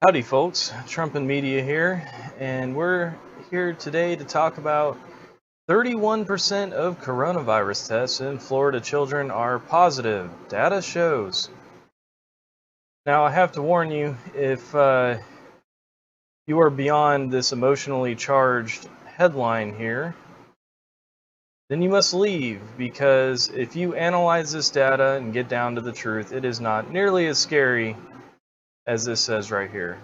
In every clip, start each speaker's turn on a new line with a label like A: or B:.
A: Howdy folks, Trump and Media here, and we're here today to talk about 31% of coronavirus tests in Florida children are positive, data shows. Now I have to warn you, if you are beyond this emotionally charged headline here, then you must leave, because if you analyze this data and get down to the truth, it is not nearly as scary as this says right here.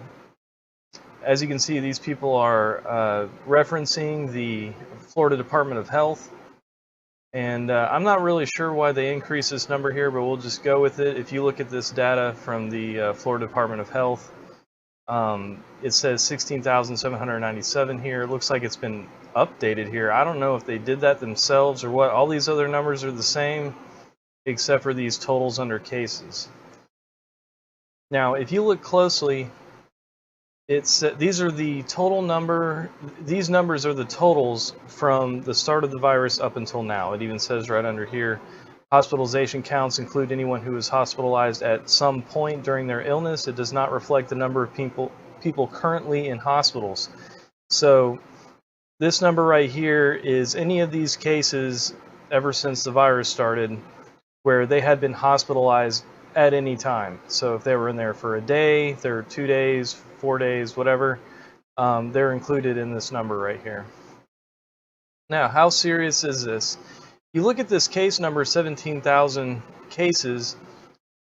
A: As you can see, these people are referencing the Florida Department of Health, and I'm not really sure why they increased this number here, but we'll just go with it. If you look at this data from the Florida Department of Health, it says 16,797 here. It looks like it's been updated here. I don't know if they did that themselves or what. All these other numbers are the same, except for these totals under cases. Now, if you look closely, these are the total number. These numbers are the totals from the start of the virus up until now. It even says right under here, hospitalization counts include anyone who is hospitalized at some point during their illness. It does not reflect the number of people currently in hospitals. So this number right here is any of these cases ever since the virus started where they had been hospitalized at any time. So if they were in there for a day, they're 2 days, 4 days, whatever, they're included in this number right here. Now, how serious is this? You look at this case number, 17,000 cases,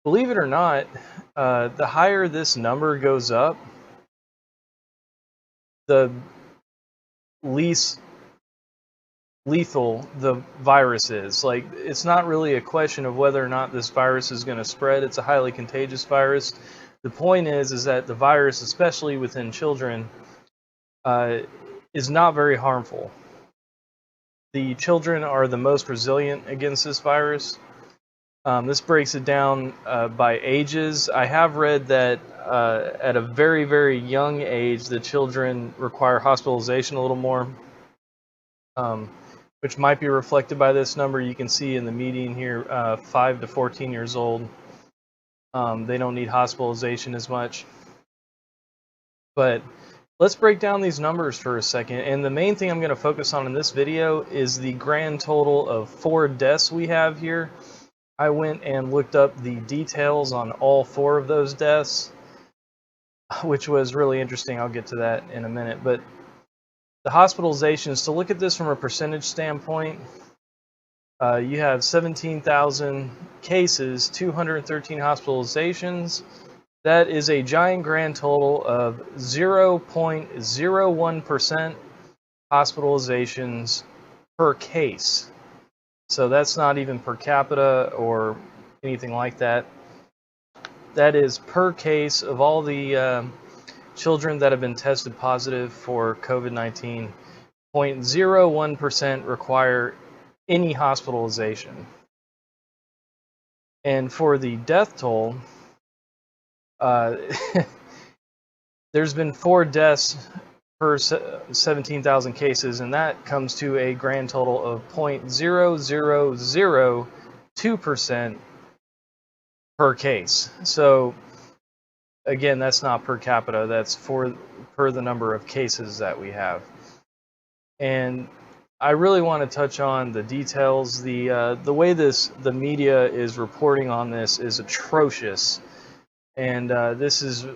A: believe it or not, the higher this number goes up, the least lethal the virus is. Like, it's not really a question of whether or not this virus is going to spread. It's a highly contagious virus. The point is that the virus, especially within children, is not very harmful. The children are the most resilient against this virus. This breaks it down by ages. I have read that at a very, very young age, the children require hospitalization a little more, which might be reflected by this number. You can see in the median here, 5 to 14 years old. They don't need hospitalization as much. But let's break down these numbers for a second. And the main thing I'm going to focus on in this video is the grand total of 4 deaths we have here. I went and looked up the details on all 4 of those deaths, which was really interesting. I'll get to that in a minute. But the hospitalizations, to look at this from a percentage standpoint, you have 17,000 cases, 213 hospitalizations. That is a giant grand total of 0.01% hospitalizations per case. So that's not even per capita or anything like that. That is per case of all the children that have been tested positive for COVID-19. 0.01% require any hospitalization. And for the death toll, there's been 4 deaths per 17,000 cases, and that comes to a grand total of 0.0002% per case. So again, that's not per capita, that's per the number of cases that we have. And I really want to touch on the details. The way the media is reporting on this is atrocious, and this is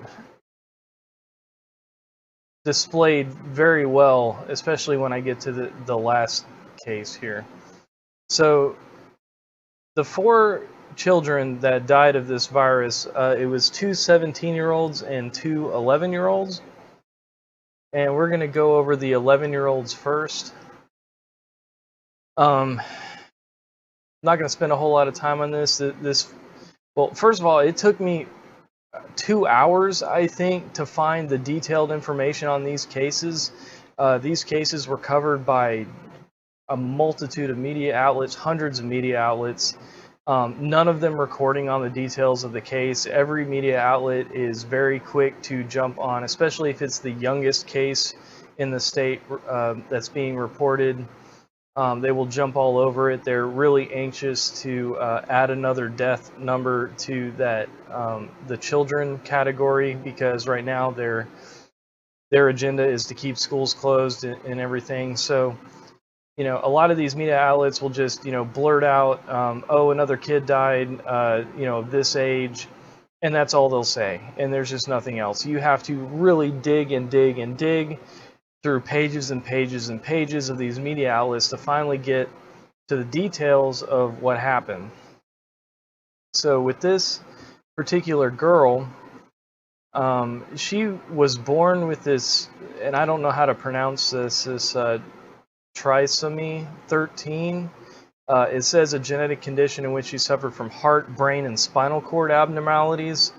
A: displayed very well, especially when I get to the last case here. So the 4 children that died of this virus, it was 2 17-year-olds and 2 11-year-olds. And we're going to go over the 11-year-olds first. I'm not going to spend a whole lot of time on this. Well, first of all, it took me 2 hours, I think, to find the detailed information on these cases. These cases were covered by a multitude of media outlets, hundreds of media outlets. None of them recording on the details of the case. Every media outlet is very quick to jump on, especially if it's the youngest case in the state that's being reported. They will jump all over it. They're really anxious to add another death number to that the children category, because right now their agenda is to keep schools closed and everything. So, a lot of these media outlets will just, blurt out, oh, another kid died, of this age, and that's all they'll say. And there's just nothing else. You have to really dig and dig and dig through pages and pages and pages of these media outlets to finally get to the details of what happened. So with this particular girl, she was born with this, and I don't know how to pronounce this trisomy 13. It says a genetic condition in which she suffered from heart, brain, and spinal cord abnormalities.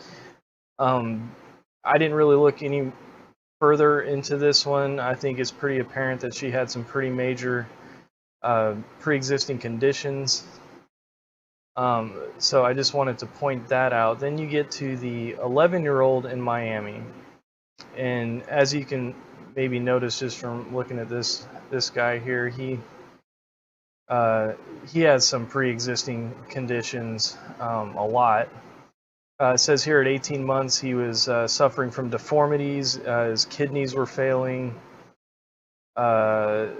A: I didn't really look any further into this one. I think it's pretty apparent that she had some pretty major pre-existing conditions. So I just wanted to point that out. Then you get to the 11-year-old in Miami. And as you can maybe notice just from looking at this guy here, he has some pre-existing conditions, a lot. It says here at 18 months he was suffering from deformities. His kidneys were failing. 4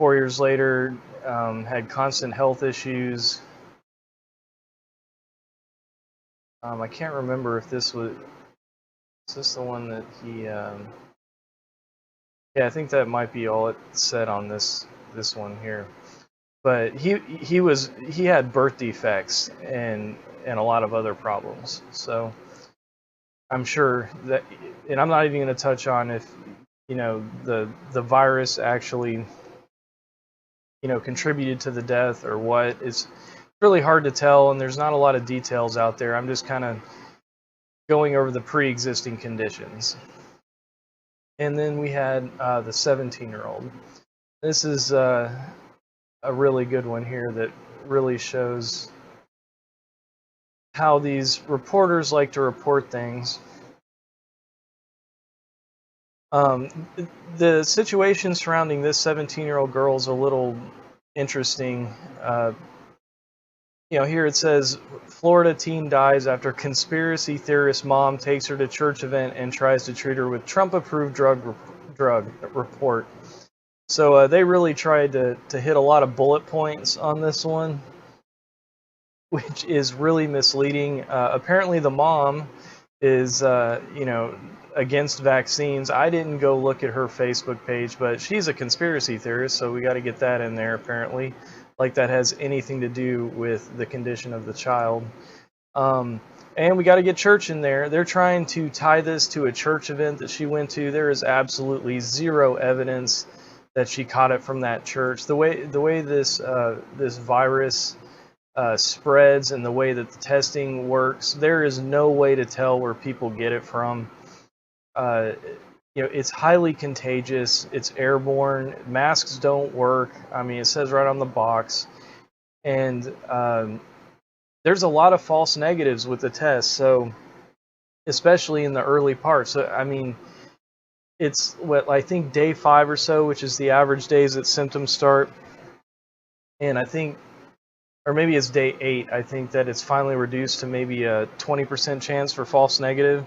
A: years later, had constant health issues. I can't remember if is this the one that he, yeah, I think that might be all it said on this one here. But he had birth defects and a lot of other problems. So I'm sure that, and I'm not even going to touch on if, the virus actually, contributed to the death or what. It's really hard to tell, and there's not a lot of details out there. I'm just kind of going over the pre-existing conditions. And then we had the 17-year-old. This is a really good one here that really shows how these reporters like to report things. The situation surrounding this 17-year-old girl is a little interesting. Here it says, Florida teen dies after conspiracy theorist mom takes her to church event and tries to treat her with Trump-approved drug report. So they really tried to hit a lot of bullet points on this one, which is really misleading. Apparently the mom is, against vaccines. I didn't go look at her Facebook page, but she's a conspiracy theorist, so we got to get that in there, apparently. Like that has anything to do with the condition of the child. And we got to get church in there. They're trying to tie this to a church event that she went to. There is absolutely zero evidence that she caught it from that church. The way this virus spreads and the way that the testing works, there is no way to tell where people get it from. It's highly contagious. It's airborne. Masks don't work. I mean, it says right on the box. And there's a lot of false negatives with the test. So, especially in the early part. So, I mean, it's I think day 5 or so, which is the average days that symptoms start. And I think, or maybe it's day 8, I think that it's finally reduced to maybe a 20% chance for false negative.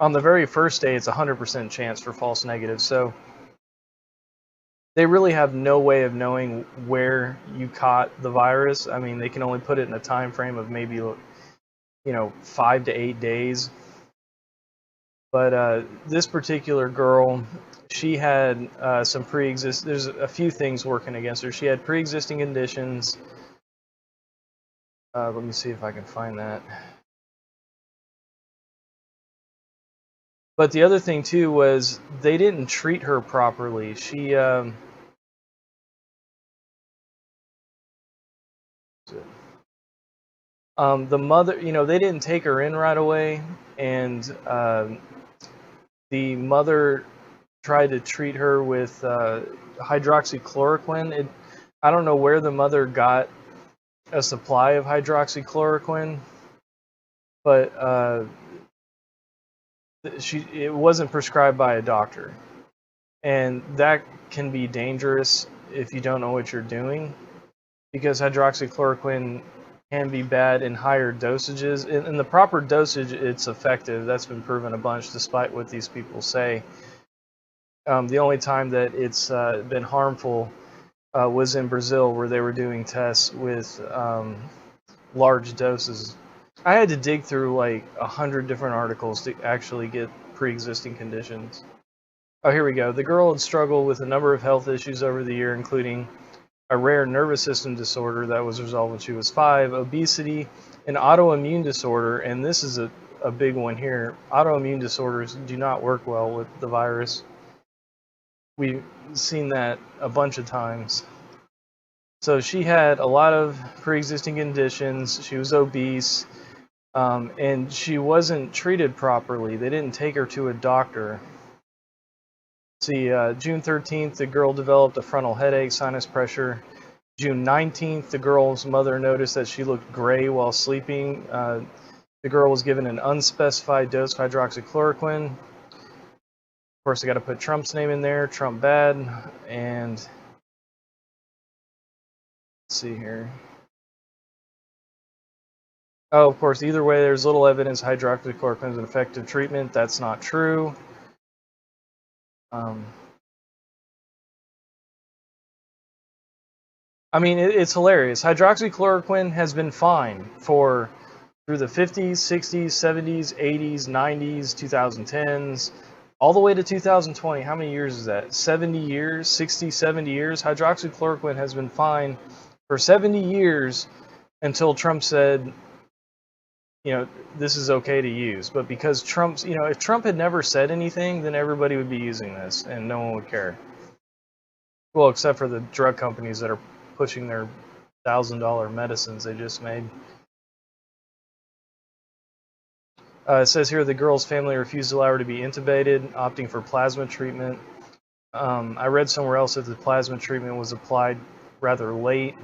A: On the very first day, it's 100% chance for false negative. So they really have no way of knowing where you caught the virus. I mean, they can only put it in a time frame of maybe, 5 to 8 days. But this particular girl, she had some there's a few things working against her. She had pre-existing conditions. Let me see if I can find that. But the other thing too was they didn't treat her properly. She the mother, they didn't take her in right away, and the mother tried to treat her with hydroxychloroquine. I don't know where the mother got a supply of hydroxychloroquine, but it wasn't prescribed by a doctor. And that can be dangerous if you don't know what you're doing, because hydroxychloroquine can be bad in higher dosages. In the proper dosage, it's effective. That's been proven a bunch, despite what these people say. The only time that it's been harmful was in Brazil, where they were doing tests with large doses. I had to dig through like 100 different articles to actually get pre-existing conditions. Oh, here we go. The girl had struggled with a number of health issues over the year, including a rare nervous system disorder that was resolved when she was 5, obesity, an autoimmune disorder, and this is a big one here. Autoimmune disorders do not work well with the virus. We've seen that a bunch of times. So she had a lot of pre-existing conditions. She was obese, and she wasn't treated properly. They didn't take her to a doctor. See, June 13th, the girl developed a frontal headache, sinus pressure. June 19th, the girl's mother noticed that she looked gray while sleeping. The girl was given an unspecified dose of hydroxychloroquine. Of course, I got to put Trump's name in there, Trump bad, and let's see here. Oh, of course, either way, there's little evidence hydroxychloroquine is an effective treatment. That's not true. I mean, it's hilarious. Hydroxychloroquine has been fine through the 50s, 60s, 70s, 80s, 90s, 2010s, all the way to 2020. How many years is that? 70 years, 60, 70 years. Hydroxychloroquine has been fine for 70 years until Trump said, this is okay to use. But because Trump's, if Trump had never said anything, then everybody would be using this and no one would care. Well, except for the drug companies that are pushing their $1,000 medicines they just made. It says here the girl's family refused to allow her to be intubated, opting for plasma treatment. I read somewhere else that the plasma treatment was applied rather late.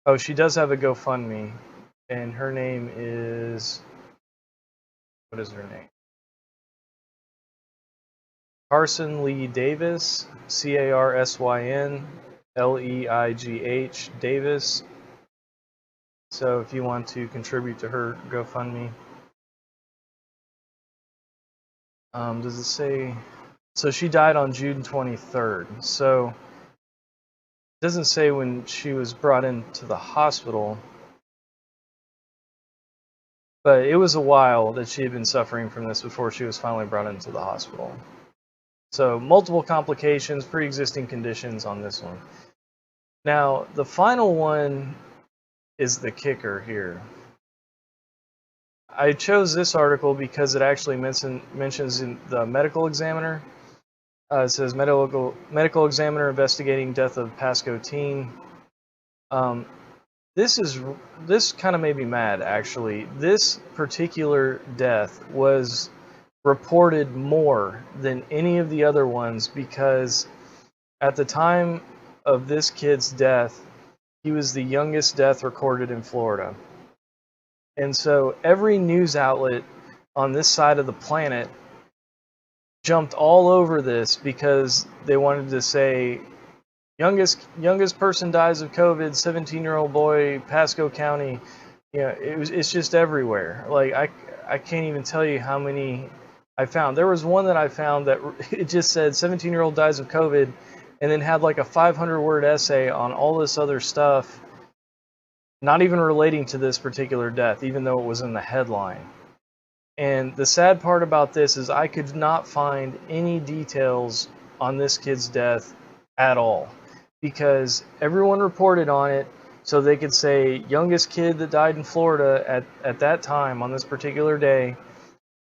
A: Oh, she does have a GoFundMe, and her name is... What is her name? Carson Lee Davis, CarsynLeigh Davis. So if you want to contribute to her GoFundMe. Does it say... So she died on June 23rd. So it doesn't say when she was brought into the hospital. But it was a while that she had been suffering from this before she was finally brought into the hospital. So multiple complications, pre-existing conditions on this one. Now, the final one is the kicker here. I chose this article because it actually mentions in the medical examiner. It says medical examiner investigating death of Pasco teen. This kind of made me mad, actually. This particular death was reported more than any of the other ones because at the time of this kid's death, he was the youngest death recorded in Florida. And so every news outlet on this side of the planet jumped all over this because they wanted to say youngest person dies of COVID, 17-year-old boy, Pasco County. It's just everywhere. Like I can't even tell you how many I found. There was one that I found that it just said 17-year-old dies of COVID and then had like a 500-word essay on all this other stuff, not even relating to this particular death, even though it was in the headline. And the sad part about this is I could not find any details on this kid's death at all because everyone reported on it so they could say youngest kid that died in Florida at that time on this particular day,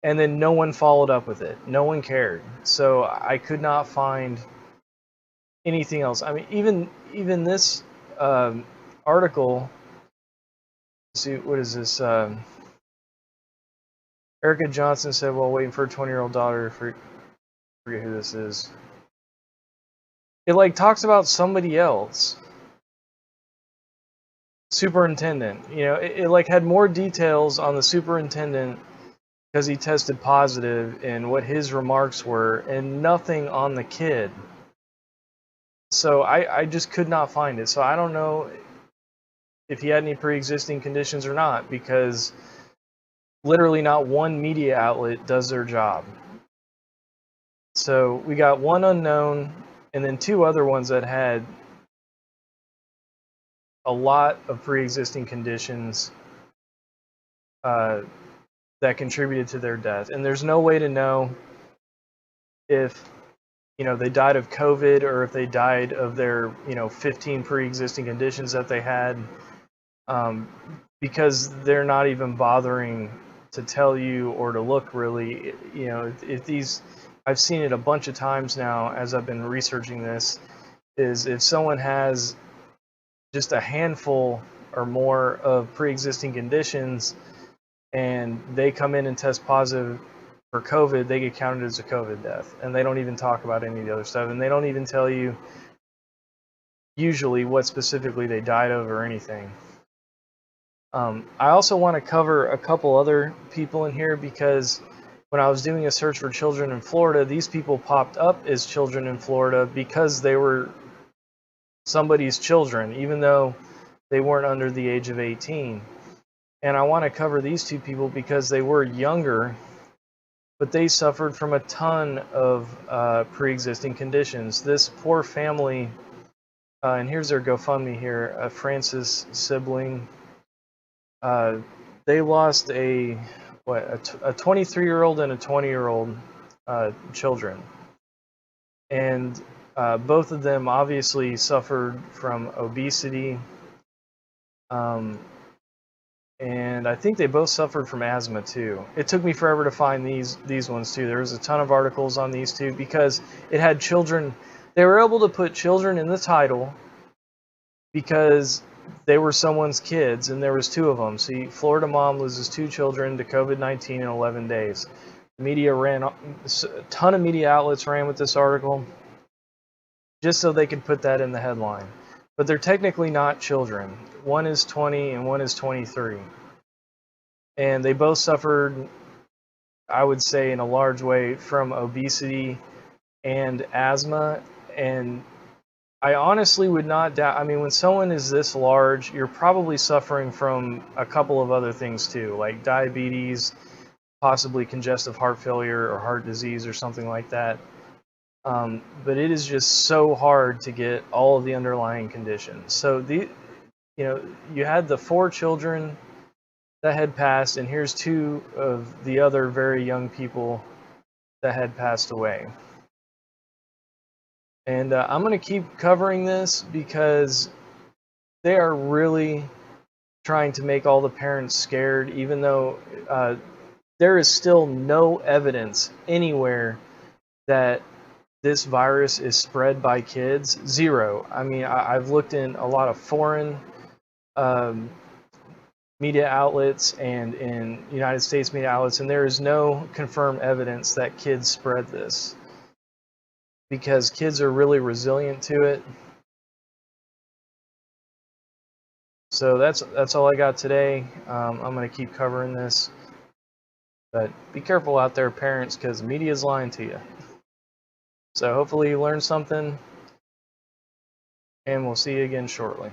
A: and then no one followed up with it. No one cared. So I could not find anything else. I mean, even this article, let's see, what is this? Erica Johnson said, while waiting for a 20-year-old daughter, forget who this is. It like talks about somebody else. Superintendent. It like had more details on the superintendent because he tested positive and what his remarks were, and nothing on the kid. So I just could not find it. So I don't know if he had any pre-existing conditions or not, because literally not one media outlet does their job. So we got one unknown and then two other ones that had a lot of pre-existing conditions that contributed to their death. And there's no way to know if they died of COVID or if they died of their 15 pre-existing conditions that they had, because they're not even bothering to tell you or to look really. If these, I've seen it a bunch of times now as I've been researching this, is if someone has just a handful or more of pre-existing conditions and they come in and test positive for COVID, they get counted as a COVID death, and they don't even talk about any of the other stuff, and they don't even tell you usually what specifically they died of or anything. I also want to cover a couple other people in here, because when I was doing a search for children in Florida, these people popped up as children in Florida because they were somebody's children, even though they weren't under the age of 18. And I want to cover these two people because they were younger, but they suffered from a ton of pre-existing conditions. This poor family, and here's their GoFundMe here, Francis sibling. They lost a 23-year-old and a 20-year-old children, and both of them obviously suffered from obesity, and I think they both suffered from asthma too. It took me forever to find these ones too. There was a ton of articles on these two because it had children. They were able to put children in the title because they were someone's kids, and there was two of them. See, Florida mom loses two children to COVID-19 in 11 days. Media ran, a ton of media outlets ran with this article just so they could put that in the headline. But they're technically not children. One is 20 and one is 23. And they both suffered, I would say in a large way, from obesity and asthma. And I honestly would not doubt, I mean, when someone is this large, you're probably suffering from a couple of other things too, like diabetes, possibly congestive heart failure or heart disease or something like that. But it is just so hard to get all of the underlying conditions. So you had the 4 children that had passed, and here's 2 of the other very young people that had passed away. And I'm going to keep covering this because they are really trying to make all the parents scared, even though there is still no evidence anywhere that this virus is spread by kids. Zero. I mean, I've looked in a lot of foreign media outlets and in United States media outlets, and there is no confirmed evidence that kids spread this, because kids are really resilient to it. So that's all I got today. I'm going to keep covering this, but be careful out there, parents, because the media is lying to you. So hopefully you learned something, and we'll see you again shortly.